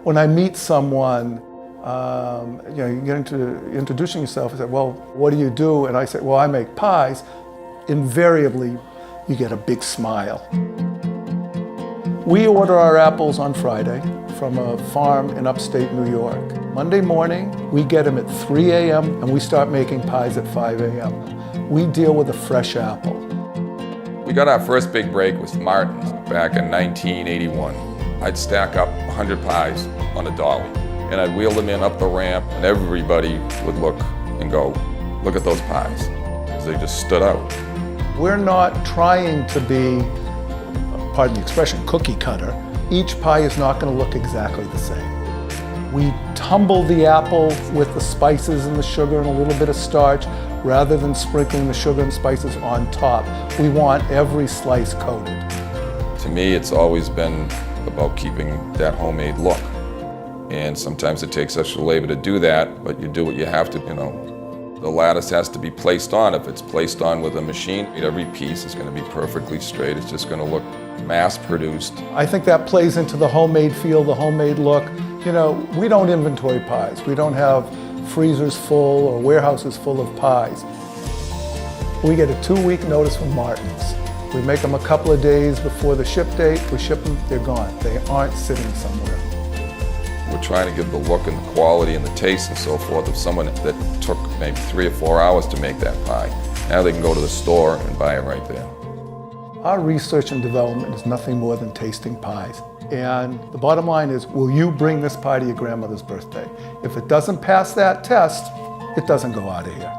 When I meet someone, you get into introducing yourself and say, well, what do you do? And I say, well, I make pies. Invariably, you get a big smile. We order our apples on Friday from a farm in upstate New York. Monday morning, we get them at 3 a.m. and we start making pies at 5 a.m. We deal with a fresh apple. We got our first big break with Martin's back in 1981. I'd stack up 100 pies on a dolly, and I'd wheel them in up the ramp, and everybody would look and go, look at those pies. They just stood out. We're not trying to be, pardon the expression, cookie cutter. Each pie is not going to look exactly the same. We tumble the apple with the spices and the sugar and a little bit of starch rather than sprinkling the sugar and spices on top. We want every slice coated. To me, it's always been about keeping that homemade look. And sometimes it takes extra labor to do that, but you do what you have to, The lattice has to be placed on. If it's placed on with a machine, every piece is going to be perfectly straight. It's just going to look mass-produced. I think that plays into the homemade feel, the homemade look. We don't inventory pies. We don't have freezers full or warehouses full of pies. We get a 2-week notice from Martin's. We make them a couple of days before the ship date. We ship them, they're gone. They aren't sitting somewhere. We're trying to give the look and the quality and the taste and so forth of someone that took maybe 3 or 4 hours to make that pie. Now they can go to the store and buy it right there. Our research and development is nothing more than tasting pies. And the bottom line is, will you bring this pie to your grandmother's birthday? If it doesn't pass that test, it doesn't go out of here.